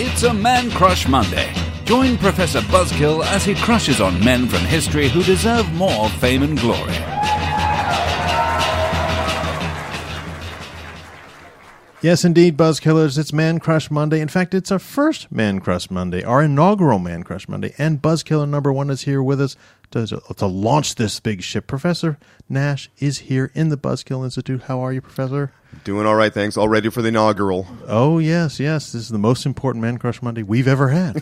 It's a Man Crush Monday. Join Professor Buzzkill as he crushes on men from history who deserve more fame and glory. Yes, indeed, Buzzkillers. It's Man Crush Monday. In fact, it's our first Man Crush Monday, our inaugural Man Crush Monday. And Buzzkiller number one is here with us to launch this big ship. Professor Nash is here in the Buzzkill Institute. How are you, Professor? Doing all right, thanks. All ready for the inaugural. Oh, yes. This is the most important Man Crush Monday we've ever had.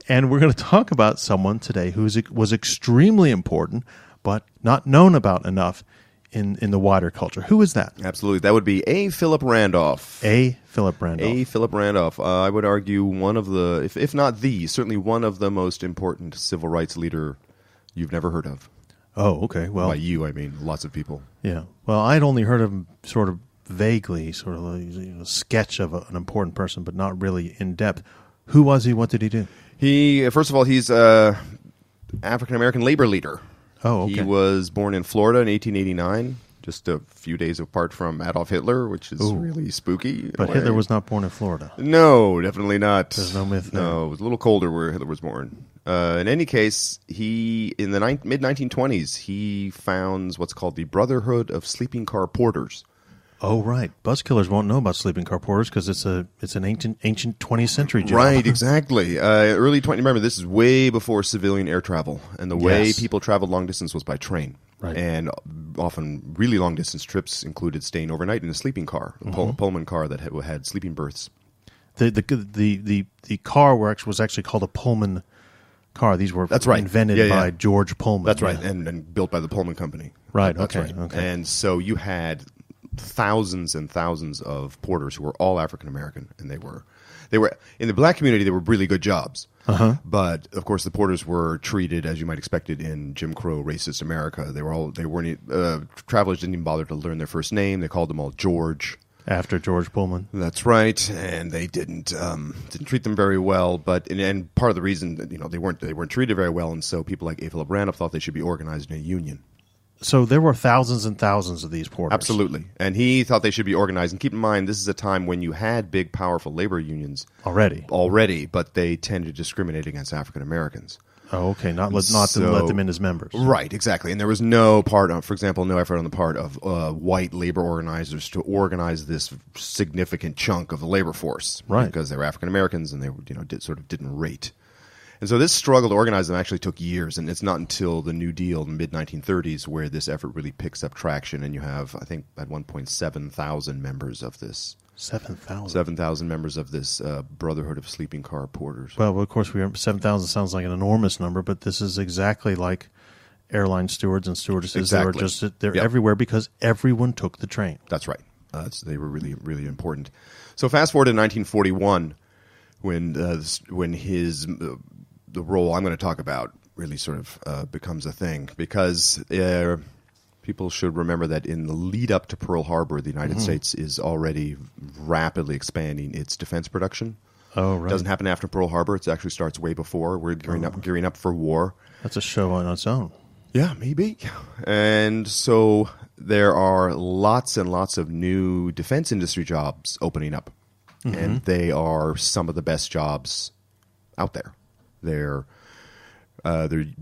And we're going to talk about someone today who was extremely important, but not known about enough in the wider culture. Who is that? Absolutely. That would be A. Philip Randolph. A. Philip Randolph. A. Philip Randolph. I would argue one of the, if not the, certainly one of the most important civil rights leader you've never heard of. Oh, okay. Well, by you, I mean lots of people. Yeah. Well, I'd only heard of him sort of vaguely, sort of a sketch of an important person, but not really in depth. Who was he? What did he do? He, first of all, he's a African-American labor leader. Oh, okay. He was born in Florida in 1889, just a few days apart from Adolf Hitler, which is really spooky. But Hitler was not born in Florida. No, definitely not. There's no myth there. No, it was a little colder where Hitler was born. In any case, he, in the mid-1920s, he founds what's called the Brotherhood of Sleeping Car Porters. Oh, right. Buzzkillers won't know about sleeping car porters because it's an ancient 20th century job. Right, exactly. Early 20. Remember, this is way before civilian air travel, and the way people traveled long distance was by train. Right. And often really long distance trips included staying overnight in a sleeping car, a Pullman car that had sleeping berths. The car was actually called a Pullman car. These were invented by George Pullman. That's right, and built by the Pullman Company. Right. That's okay. right. Okay. And so you had thousands and thousands of porters who were all African American, and they were in the black community. They were really good jobs, but of course the porters were treated as you might expect it in Jim Crow racist America. Travelers didn't even bother to learn their first name. They called them all George. After George Pullman. That's right, and they didn't treat them very well. But and part of the reason they weren't treated very well, and so people like A. Philip Randolph thought they should be organized in a union. So there were thousands and thousands of these porters. Absolutely. And he thought they should be organized. And keep in mind, this is a time when you had big, powerful labor unions. Already, but they tended to discriminate against African Americans. Oh, okay. Not to let them in as members. Right, exactly. And there was no effort on the part of white labor organizers to organize this significant chunk of the labor force. Right. Because they were African Americans and they didn't rate. And so this struggle to organize them actually took years, and it's not until the New Deal in the mid-1930s where this effort really picks up traction, and you have, I think, at one point, 7,000 members of this. 7,000? 7,000 members of this Brotherhood of Sleeping Car Porters. Well, of course, 7,000 sounds like an enormous number, but this is exactly like airline stewards and stewardesses. Exactly. They're everywhere because everyone took the train. That's right. They were really, really important. So fast forward to 1941, when his... the role I'm going to talk about really sort of becomes a thing, because people should remember that in the lead up to Pearl Harbor, the United States is already rapidly expanding its defense production. Oh, right. It doesn't happen after Pearl Harbor. It actually starts way before. We're gearing up for war. That's a show on its own. Yeah, maybe. And so there are lots and lots of new defense industry jobs opening up. And they are some of the best jobs out there. They're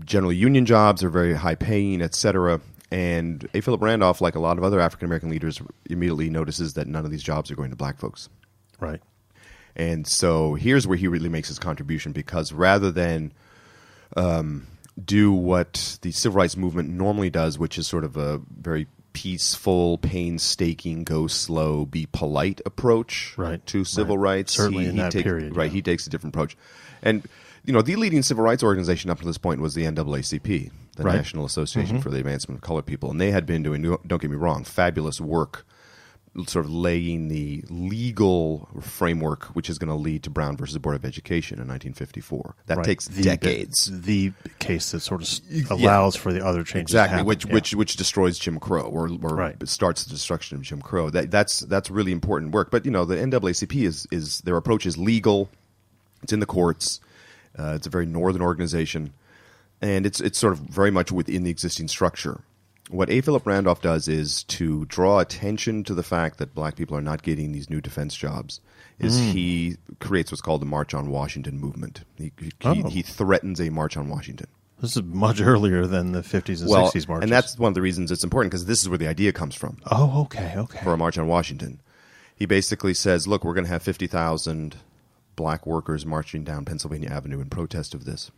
generally union jobs. They're very high paying, etc. And A. Philip Randolph, like a lot of other African American leaders, immediately notices that none of these jobs are going to black folks. Right. And so here's where he really makes his contribution, because rather than do what the civil rights movement normally does, which is sort of a very peaceful, painstaking, go slow, be polite approach to civil rights. Certainly in that period. Right, he takes a different approach. And the leading civil rights organization up to this point was the NAACP, the National Association for the Advancement of Colored People. And they had been doing, don't get me wrong, fabulous work sort of laying the legal framework which is going to lead to Brown versus Board of Education in 1954. That takes decades. The case that sort of allows for the other changes exactly, to happen. which destroys Jim Crow or starts the destruction of Jim Crow. That's really important work. But the NAACP is their approach is legal. It's in the courts. It's a very northern organization, and it's sort of very much within the existing structure. What A. Philip Randolph does is to draw attention to the fact that black people are not getting these new defense jobs. He creates what's called the March on Washington movement. He threatens a March on Washington. This is much earlier than the 50s and 60s marches. And that's one of the reasons it's important, because this is where the idea comes from. Oh, okay. For a March on Washington. He basically says, look, we're going to have 50,000 black workers marching down Pennsylvania Avenue in protest of this.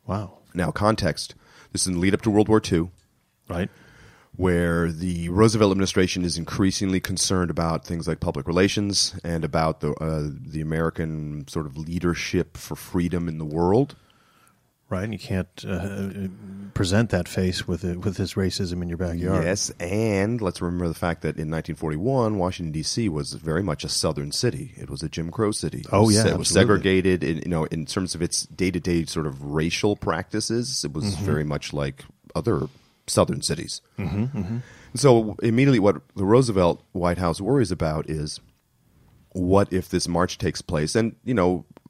Wow. Now, context. This is in the lead up to World War II. Right. Where the Roosevelt administration is increasingly concerned about things like public relations and about the American sort of leadership for freedom in the world. Right, and you can't present that face with his racism in your backyard. Yes, and let's remember the fact that in 1941, Washington, D.C. was very much a southern city. It was a Jim Crow city. It was absolutely. Segregated in terms of its day-to-day sort of racial practices. It was very much like other southern cities. So immediately what the Roosevelt White House worries about is, what if this march takes place? And,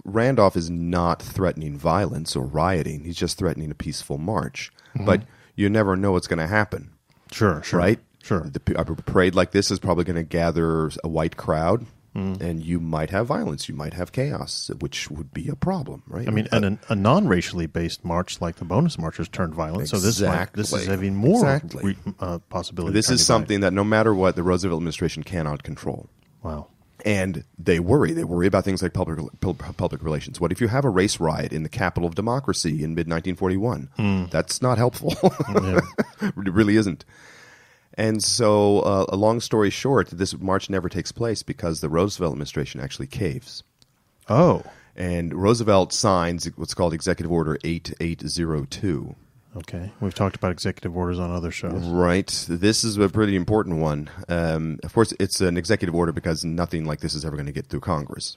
Randolph is not threatening violence or rioting. He's just threatening a peaceful march. But you never know what's going to happen. Sure. Right? Sure. A parade like this is probably going to gather a white crowd, and you might have violence. You might have chaos, which would be a problem, right? I mean, and a non-racially based march like the bonus marchers turned violent. Exactly. So this is having more possibility. This is something that no matter what, the Roosevelt administration cannot control. Wow. And they worry. They worry about things like public relations. What if you have a race riot in the capital of democracy in mid-1941? That's not helpful. It really isn't. And so, a long story short, this march never takes place because the Roosevelt administration actually caves. Oh. And Roosevelt signs what's called Executive Order 8802. Okay. We've talked about executive orders on other shows. Right. This is a pretty important one. Of course, it's an executive order because nothing like this is ever going to get through Congress.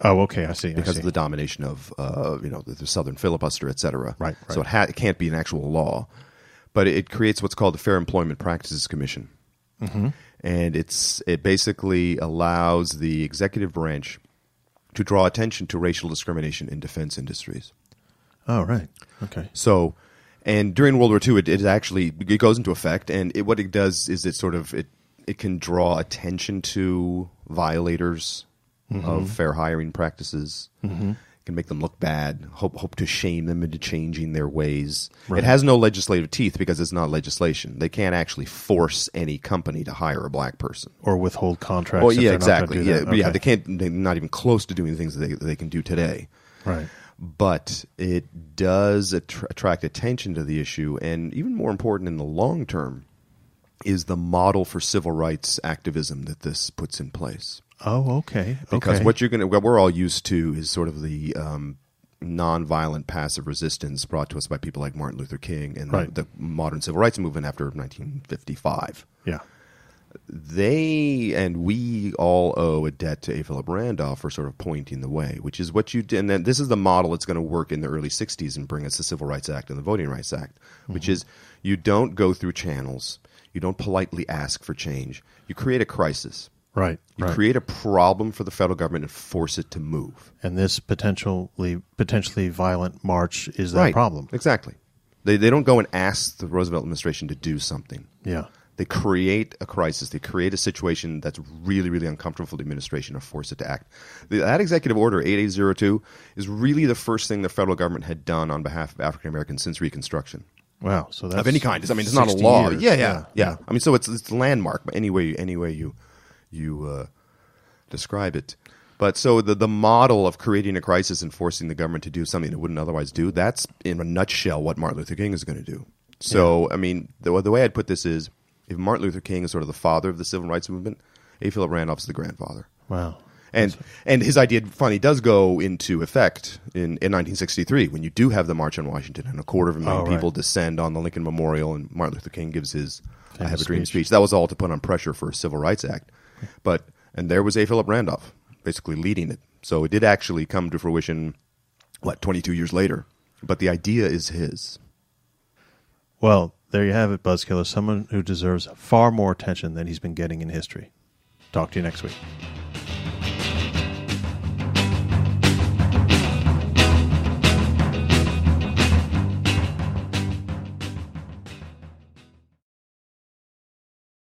Oh, okay. I see. Because of the domination of, the Southern filibuster, et cetera. Right. So it can't be an actual law. But it creates what's called the Fair Employment Practices Commission. And it basically allows the executive branch to draw attention to racial discrimination in defense industries. Oh, right. Okay. So... And during World War II, it goes into effect, and what it does is it can draw attention to violators of fair hiring practices. It can make them look bad, hope to shame them into changing their ways. Right. It has no legislative teeth because it's not legislation. They can't actually force any company to hire a black person or withhold contracts. Oh, yeah, exactly. Okay. They can't. They're not even close to doing the things that they can do today. Right. But it does attract attention to the issue, and even more important in the long term is the model for civil rights activism that this puts in place. Oh, okay. Because what we're all used to is sort of the nonviolent passive resistance brought to us by people like Martin Luther King and the modern civil rights movement after 1955. Yeah. They and we all owe a debt to A. Philip Randolph for sort of pointing the way, which is what you did. And then this is the model that's going to work in the early 60s and bring us the Civil Rights Act and the Voting Rights Act, which is you don't go through channels. You don't politely ask for change. You create a crisis. Right. You create a problem for the federal government and force it to move. And this potentially violent march is that problem. Exactly. They don't go and ask the Roosevelt administration to do something. Yeah. They create a crisis. They create a situation that's really, really uncomfortable for the administration and force it to act. That executive order, 8802, is really the first thing the federal government had done on behalf of African Americans since Reconstruction. Wow. So that's of any kind. It's not a law. Years. Yeah. I mean, so it's a landmark, but any way you describe it. But so the model of creating a crisis and forcing the government to do something it wouldn't otherwise do, that's in a nutshell what Martin Luther King is going to do. So, I mean, the way I'd put this is, if Martin Luther King is sort of the father of the civil rights movement, A. Philip Randolph is the grandfather. Wow. And his idea finally does go into effect in 1963 when you do have the March on Washington and 250,000 people descend on the Lincoln Memorial and Martin Luther King gives his I Have a Dream speech. That was all to put on pressure for a Civil Rights Act. And there was A. Philip Randolph basically leading it. So it did actually come to fruition, 22 years later. But the idea is his. Well, there you have it, Buzzkillers. Someone who deserves far more attention than he's been getting in history. Talk to you next week.